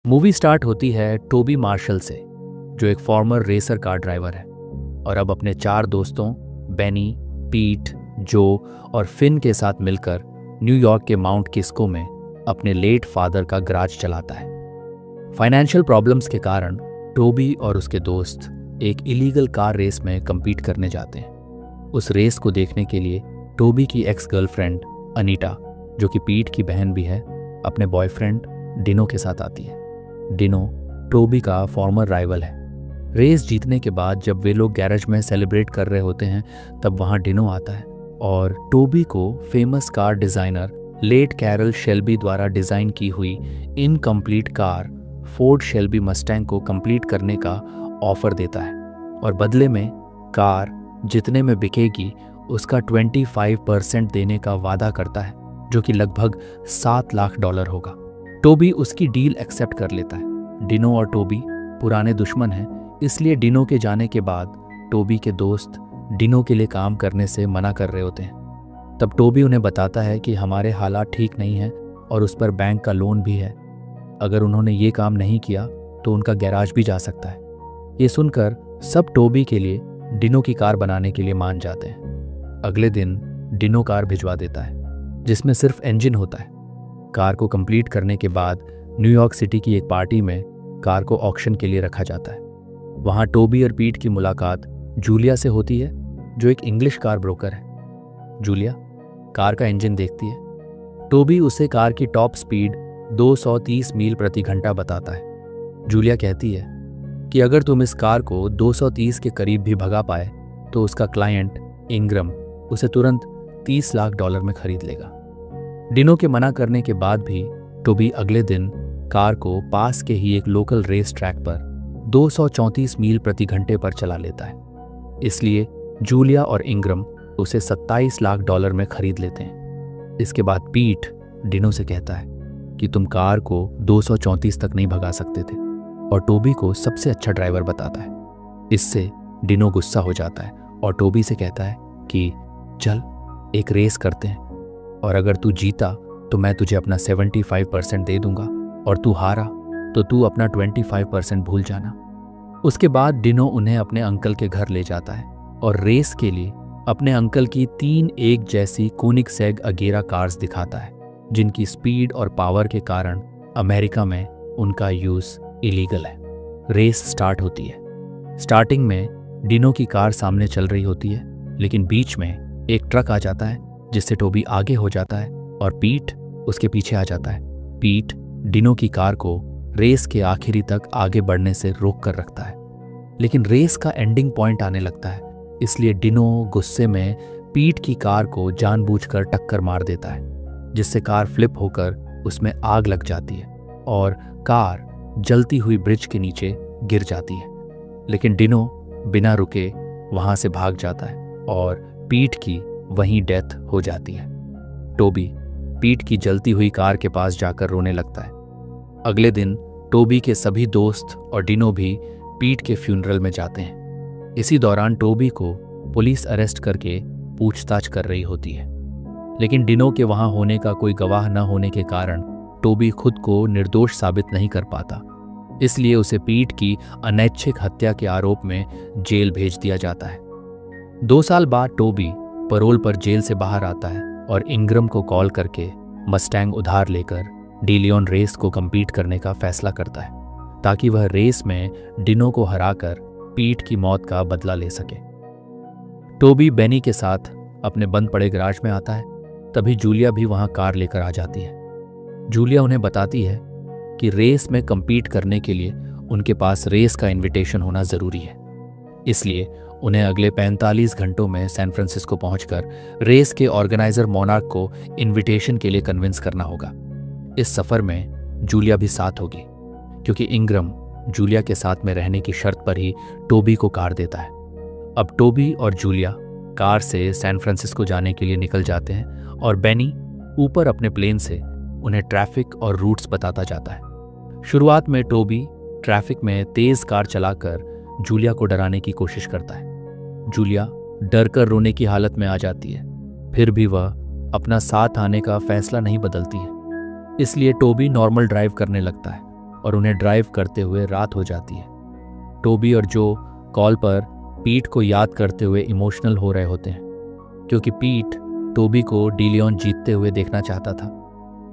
Movie start होती है Tobey martial से, जो एक फॉर्मर रेसर कार ड्राइवर है और अब अपने 4 दोस्तों बेनी, पीट, जो और फिन के साथ मिलकर न्यूयॉर्क के माउंट किस्को में अपने लेट फादर का गैराज चलाता है। फाइनेंशियल प्रॉब्लम्स के कारण टोबी और उसके दोस्त एक इलीगल कार रेस में कम्पीट करने जाते हैं। उस रेस को देखने के लिए टोबी की एक्स गर्लफ्रेंड अनीटा, जो कि पीट की बहन भी है, अपने बॉयफ्रेंड डिनो के साथ आती है। डिनो टोबी का फॉर्मर राइवल है। रेस जीतने के बाद जब वे लोग गैरेज में सेलिब्रेट कर रहे होते हैं, तब वहाँ डिनो आता है और टोबी को famous car designer late Carroll Shelby द्वारा डिज़ाइन की हुई incomplete car Ford Shelby Mustang को कंप्लीट करने का ऑफर देता है और बदले में कार जितने में बिकेगी उसका 25% देने का वादा करता है, जो कि लगभग $7 लाख होगा। टोबी उसकी डील एक्सेप्ट कर लेता है। डिनो और टोबी पुराने दुश्मन हैं, इसलिए डिनो के जाने के बाद टोबी के दोस्त डिनो के लिए काम करने से मना कर रहे होते हैं। तब टोबी उन्हें बताता है कि हमारे हालात ठीक नहीं हैं और उस पर बैंक का लोन भी है। अगर उन्होंने ये काम नहीं किया तो उनका गैराज भी जा सकता है। ये सुनकर सब टोबी के लिए डिनो की कार बनाने के लिए मान जाते हैं। अगले दिन डिनो कार भिजवा देता है, जिसमें सिर्फ इंजन होता है। कार को कंप्लीट करने के बाद न्यूयॉर्क सिटी की एक पार्टी में कार को ऑक्शन के लिए रखा जाता है। वहाँ टोबी और पीट की मुलाकात जूलिया से होती है, जो एक इंग्लिश कार ब्रोकर है। जूलिया कार का इंजन देखती है। टोबी उसे कार की टॉप स्पीड 230 मील प्रति घंटा बताता है। जूलिया कहती है कि अगर तुम इस कार को 230 के करीब भी भगा पाए तो उसका क्लाइंट इंग्रम उसे तुरंत $30 लाख में खरीद लेगा। डिनो के मना करने के बाद भी टोबी अगले दिन कार को पास के ही एक लोकल रेस ट्रैक पर 234 मील प्रति घंटे पर चला लेता है। इसलिए जूलिया और इंग्रम उसे $27 लाख में खरीद लेते हैं। इसके बाद पीट डिनो से कहता है कि तुम कार को 234 तक नहीं भगा सकते थे और टोबी को सबसे अच्छा ड्राइवर बताता है। इससे डिनो गुस्सा हो जाता है और टोबी से कहता है कि चल एक रेस करते हैं और अगर तू जीता तो मैं तुझे अपना 75% दे दूंगा और तू हारा तो तू अपना 25% भूल जाना। उसके बाद डिनो उन्हें अपने अंकल के घर ले जाता है और रेस के लिए अपने अंकल की 3 एक जैसी कोनिग्सेग अगेरा कार्स दिखाता है, जिनकी स्पीड और पावर के कारण अमेरिका में उनका यूज़ इलीगल है। रेस स्टार्ट होती है। स्टार्टिंग में डिनो की कार सामने चल रही होती है, लेकिन बीच में एक ट्रक आ जाता है जिससे टोबी आगे हो जाता है और पीट उसके पीछे आ जाता है। पीट डिनो की कार को रेस के आखिरी तक आगे बढ़ने से रोक कर रखता है, लेकिन रेस का एंडिंग पॉइंट आने लगता है, इसलिए डिनो गुस्से में पीट की कार को जानबूझकर टक्कर मार देता है, जिससे कार फ्लिप होकर उसमें आग लग जाती है और कार जलती हुई ब्रिज के नीचे गिर जाती है। लेकिन डिनो बिना रुके वहां से भाग जाता है और पीट की वहीं डेथ हो जाती है। टोबी पीट की जलती हुई कार के पास जाकर रोने लगता है। अगले दिन टोबी के सभी दोस्त और डिनो भी पीट के फ्यूनरल में जाते हैं। इसी दौरान टोबी को पुलिस अरेस्ट करके पूछताछ कर रही होती है, लेकिन डिनो के वहां होने का कोई गवाह न होने के कारण टोबी खुद को निर्दोष साबित नहीं कर पाता, इसलिए उसे पीट की अनैच्छिक हत्या के आरोप में जेल भेज दिया जाता है। 2 साल बाद टोबी पैरोल पर जेल से बाहर आता है और इंग्रम को कॉल करके मस्टैंग उधार लेकर डिलियन रेस को कंप्लीट करने का फैसला करता है, ताकि वह रेस में डिनो को हराकर पीट की मौत का बदला ले सके। टोबी बेनी के साथ अपने बंद पड़े गैराज में आता है। तभी जूलिया भी वहां कार लेकर आ जाती है। जूलिया उन्हें बताती है कि रेस में कंपीट करने के लिए उनके पास रेस का इनविटेशन होना ज़रूरी है, इसलिए उन्हें अगले 45 घंटों में सैन फ्रांसिस्को पहुंचकर रेस के ऑर्गेनाइजर मोनार्क को इनविटेशन के लिए कन्विंस करना होगा। इस सफ़र में जूलिया भी साथ होगी, क्योंकि इंग्रम जूलिया के साथ में रहने की शर्त पर ही टोबी को कार देता है। अब टोबी और जूलिया कार से सैन फ्रांसिस्को जाने के लिए निकल जाते हैं और बेनी ऊपर अपने प्लेन से उन्हें ट्रैफिक और रूट्स बताता जाता है। शुरुआत में टोबी ट्रैफिक में तेज़ कार चलाकर जूलिया को डराने की कोशिश करता है। जूलिया डर कर रोने की हालत में आ जाती है, फिर भी वह अपना साथ आने का फैसला नहीं बदलती है, इसलिए टोबी नॉर्मल ड्राइव करने लगता है और उन्हें ड्राइव करते हुए रात हो जाती है। टोबी और जो कॉल पर पीट को याद करते हुए इमोशनल हो रहे होते हैं, क्योंकि पीट टोबी को डिलियन जीतते हुए देखना चाहता था।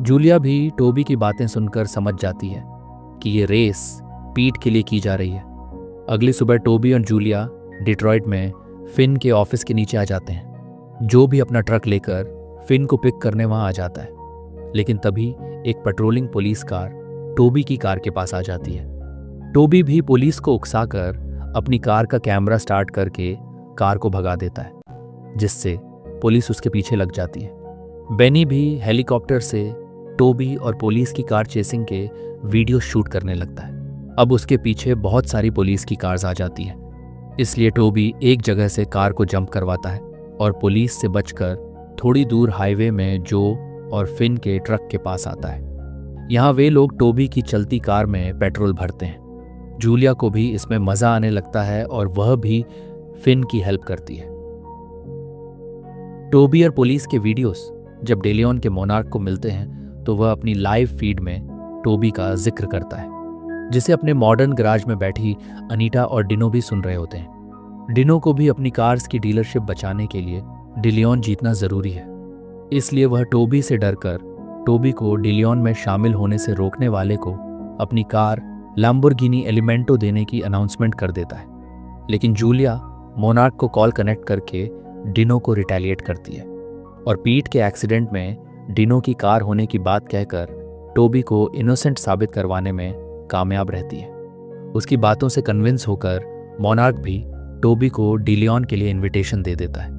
जूलिया भी टोबी की बातें सुनकर समझ जाती है कि ये रेस पीट के लिए की जा रही है। अगली सुबह टोबी और जूलिया डिट्रॉइट में फिन के ऑफिस के नीचे आ जाते हैं। जो भी अपना ट्रक लेकर फिन को पिक करने वहां आ जाता है, लेकिन तभी एक पेट्रोलिंग पुलिस कार टोबी की कार के पास आ जाती है। टोबी भी पुलिस को उकसाकर अपनी कार का कैमरा स्टार्ट करके कार को भगा देता है, जिससे पुलिस उसके पीछे लग जाती है। बेनी भी हेलीकॉप्टर से टोबी और पुलिस की कार चेसिंग के वीडियो शूट करने लगता है। अब उसके पीछे बहुत सारी पुलिस की कार्स आ जाती हैं, इसलिए टोबी एक जगह से कार को जंप करवाता है और पुलिस से बचकर थोड़ी दूर हाईवे में जो और फिन के ट्रक के पास आता है। यहाँ वे लोग टोबी की चलती कार में पेट्रोल भरते हैं। जूलिया को भी इसमें मज़ा आने लगता है और वह भी फिन की हेल्प करती है। टोबी और पुलिस के वीडियोस जब डेलियन के मोनार्क को मिलते हैं तो वह अपनी लाइव फीड में टोबी का जिक्र करता है, जिसे अपने मॉडर्न गराज में बैठी अनीटा और डिनो भी सुन रहे होते हैं। डिनो को भी अपनी कार्स की डीलरशिप बचाने के लिए डिलियन जीतना ज़रूरी है, इसलिए वह टोबी से डरकर टोबी को डिलियन में शामिल होने से रोकने वाले को अपनी कार लैम्बोर्गिनी एलिमेंटो देने की अनाउंसमेंट कर देता है। लेकिन जूलिया मोनार्क को कॉल कनेक्ट करके डिनो को रिटेलिएट करती है और पीट के एक्सीडेंट में डिनो की कार होने की बात कहकर टोबी को इनोसेंट साबित करवाने में कामयाब रहती है। उसकी बातों से कन्विंस होकर मोनार्क भी टोबी को डिलियन के लिए इनविटेशन दे देता है।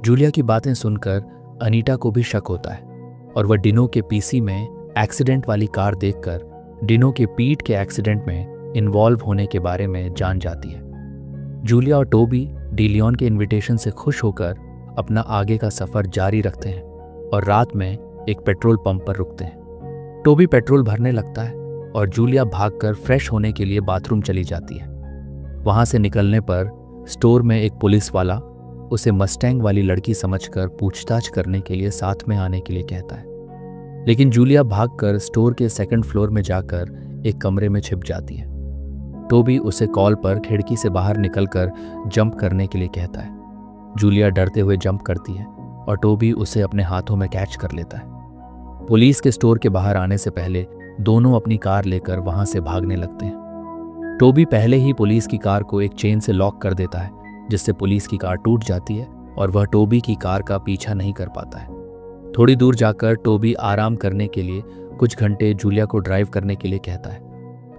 जूलिया की बातें सुनकर अनीटा को भी शक होता है और वह डिनो के पीसी में एक्सीडेंट वाली कार देखकर डिनो के पीट के एक्सीडेंट में इन्वॉल्व होने के बारे में जान जाती है। जूलिया और टोबी डिलियन के इनविटेशन से खुश होकर अपना आगे का सफर जारी रखते हैं और रात में एक पेट्रोल पंप पर रुकते हैं। टोबी पेट्रोल भरने लगता है और जूलिया भागकर फ्रेश होने के लिए बाथरूम चली जाती है। वहां से निकलने पर स्टोर में एक पुलिस वाला उसे मस्टैंग वाली लड़की समझकर पूछताछ करने के लिए साथ में आने के लिए कहता है, लेकिन जूलिया भागकर स्टोर के सेकंड फ्लोर में जाकर एक कमरे में छिप जाती है। टोबी उसे कॉल पर खिड़की से बाहर निकलकर जंप करने के लिए कहता है। जूलिया डरते हुए जंप करती है और टोबी उसे अपने हाथों में कैच कर लेता है। पुलिस के स्टोर के बाहर आने से पहले दोनों अपनी कार लेकर वहां से भागने लगते हैं। टोबी पहले ही पुलिस की कार को एक चेन से लॉक कर देता है, जिससे पुलिस की कार टूट जाती है और वह टोबी की कार का पीछा नहीं कर पाता है। थोड़ी दूर जाकर टोबी आराम करने के लिए कुछ घंटे जूलिया को ड्राइव करने के लिए कहता है।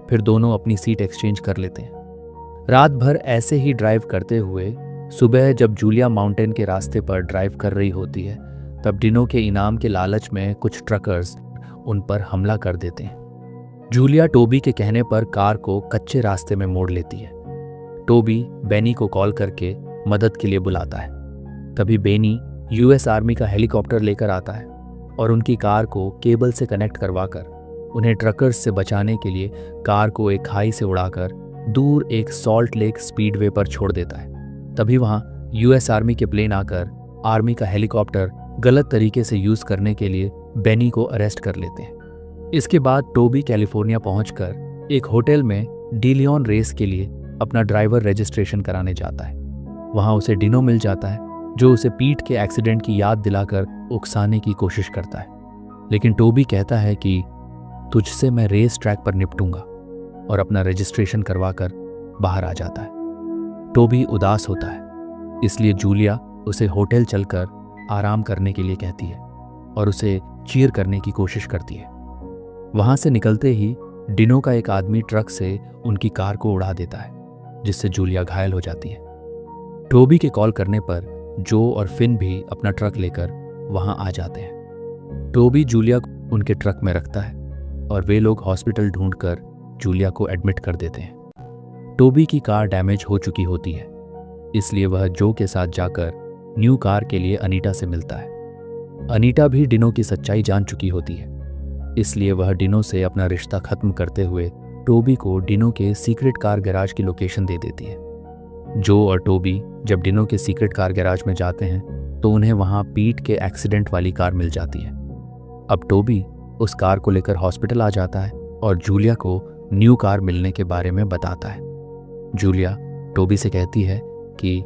फिर दोनों अपनी सीट एक्सचेंज कर लेते हैं। रात भर ऐसे ही ड्राइव करते हुए सुबह जब जूलिया माउंटेन के रास्ते पर ड्राइव कर रही होती है, तब डिनो के इनाम के लालच में कुछ ट्रकर्स उन पर हमला कर देते हैं। जूलिया टोबी के कहने पर कार को कच्चे रास्ते में मोड़ लेती है। टोबी बेनी को कॉल करके मदद के लिए बुलाता है। तभी बेनी यूएस आर्मी का हेलीकॉप्टर लेकर आता है और उनकी कार को केबल से कनेक्ट करवाकर उन्हें ट्रकर्स से बचाने के लिए कार को एक खाई से उड़ाकर दूर एक सॉल्ट लेक स्पीडवे पर छोड़ देता है। तभी वहां यूएस आर्मी के प्लेन आकर आर्मी का हेलीकॉप्टर गलत तरीके से यूज करने के लिए बेनी को अरेस्ट कर लेते हैं। इसके बाद टोबी कैलिफोर्निया पहुंचकर एक होटल में डिलियन रेस के लिए अपना ड्राइवर रजिस्ट्रेशन कराने जाता है। वहां उसे डिनो मिल जाता है, जो उसे पीट के एक्सीडेंट की याद दिलाकर उकसाने की कोशिश करता है। लेकिन टोबी कहता है कि तुझसे मैं रेस ट्रैक पर निपटूंगा और अपना रजिस्ट्रेशन करवाकर बाहर आ जाता है। टोबी उदास होता है, इसलिए जूलिया उसे होटल चलकर आराम करने के लिए कहती है और उसे चीयर करने की कोशिश करती है। वहां से निकलते ही डिनो का एक आदमी ट्रक से उनकी कार को उड़ा देता है, जिससे जूलिया घायल हो जाती है। टोबी के कॉल करने पर जो और फिन भी अपना ट्रक लेकर वहां आ जाते हैं। टोबी जूलिया को उनके ट्रक में रखता है और वे लोग हॉस्पिटल ढूंढकर जूलिया को एडमिट कर देते हैं। टोबी की कार डैमेज हो चुकी होती है, इसलिए वह जो के साथ जाकर न्यू कार के लिए अनीटा से मिलता है। अनीटा भी डिनो की सच्चाई जान चुकी होती है, इसलिए वह डिनो से अपना रिश्ता खत्म करते हुए टोबी को डिनो के सीक्रेट कार गैराज की लोकेशन दे देती है। जो और टोबी जब डिनो के सीक्रेट कार गैराज में जाते हैं तो उन्हें वहां पीट के एक्सीडेंट वाली कार मिल जाती है। अब टोबी उस कार को लेकर हॉस्पिटल आ जाता है और जूलिया को न्यू कार मिलने के बारे में बताता है। जूलिया टोबी से कहती है कि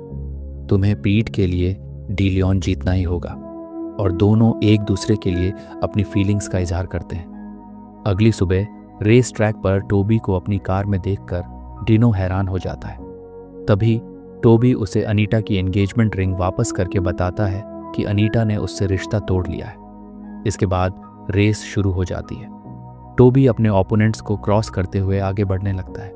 तुम्हें पीट के लिए डी लियोन जीतना ही होगा, और दोनों एक दूसरे के लिए अपनी फीलिंग्स का इजहार करते हैं। अगली सुबह रेस ट्रैक पर टोबी को अपनी कार में देखकर डिनो हैरान हो जाता है। तभी टोबी उसे अनीटा की एंगेजमेंट रिंग वापस करके बताता है कि अनीटा ने उससे रिश्ता तोड़ लिया है। इसके बाद रेस शुरू हो जाती है। टोबी अपने ओपोनेंट्स को क्रॉस करते हुए आगे बढ़ने लगता है।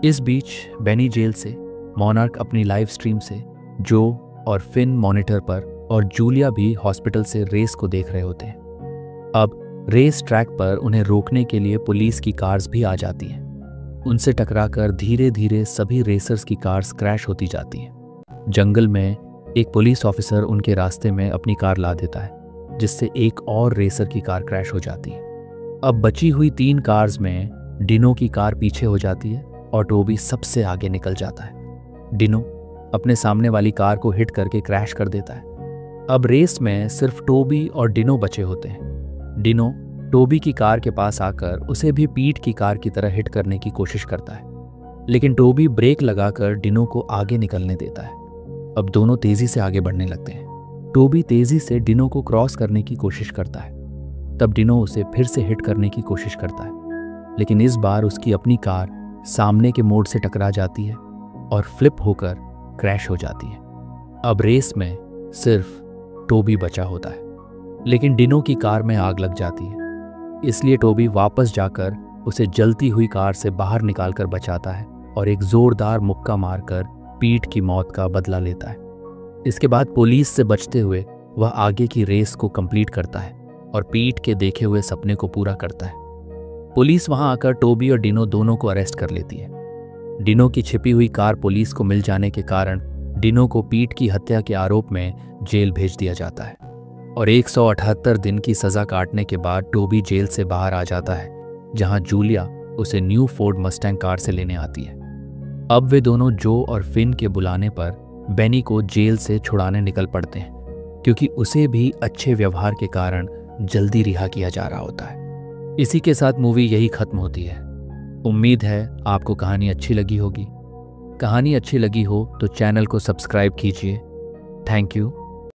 इस बीच बेनी जेल से, मोनार्क अपनी लाइव स्ट्रीम से, जो और फिन मॉनिटर पर, और जूलिया भी हॉस्पिटल से रेस को देख रहे होते हैं। अब रेस ट्रैक पर उन्हें रोकने के लिए पुलिस की कार्स भी आ जाती हैं। उनसे टकराकर धीरे धीरे सभी रेसर्स की कार्स क्रैश होती जाती हैं। जंगल में एक पुलिस ऑफिसर उनके रास्ते में अपनी कार ला देता है, जिससे एक और रेसर की कार क्रैश हो जाती है। अब बची हुई 3 कार्स में डिनो की कार पीछे हो जाती है और टोबी सबसे आगे निकल जाता है। डिनो अपने सामने वाली कार को हिट करके क्रैश कर देता है। अब रेस में सिर्फ टोबी और डिनो बचे होते हैं। डिनो टोबी की कार के पास आकर उसे भी पीट की कार की तरह हिट करने की कोशिश करता है, लेकिन टोबी ब्रेक लगाकर डिनो को आगे निकलने देता है। अब दोनों तेजी से आगे बढ़ने लगते हैं। टोबी तेजी से डिनो को क्रॉस करने की कोशिश करता है। तब डिनो उसे फिर से हिट करने की कोशिश करता है, लेकिन इस बार उसकी अपनी कार सामने के मोड़ से टकरा जाती है और फ्लिप होकर क्रैश हो जाती है। अब रेस में सिर्फ टोबी बचा होता है, लेकिन डिनो की कार में आग लग जाती है। इसलिए टोबी वापस जाकर उसे जलती हुई कार से बाहर निकालकर बचाता है और एक जोरदार मुक्का मारकर पीट की मौत का बदला लेता है। इसके बाद पुलिस से बचते हुए वह आगे की रेस को कंप्लीट करता है और पीट के देखे हुए सपने को पूरा करता है। पुलिस वहां आकर टोबी और डिनो दोनों को अरेस्ट कर लेती है। डिनो की छिपी हुई कार पुलिस को मिल जाने के कारण डिनो को पीट की हत्या के आरोप में जेल भेज दिया जाता है और 178 दिन की सजा काटने के बाद टोबी जेल से बाहर आ जाता है, जहां जूलिया उसे न्यू फोर्ड मस्टैंग कार से लेने आती है। अब वे दोनों जो और फिन के बुलाने पर बेनी को जेल से छुड़ाने निकल पड़ते हैं, क्योंकि उसे भी अच्छे व्यवहार के कारण जल्दी रिहा किया जा रहा होता है। इसी के साथ मूवी यही खत्म होती है। उम्मीद है आपको कहानी अच्छी लगी होगी। कहानी अच्छी लगी हो तो चैनल को सब्सक्राइब कीजिए। Thank you.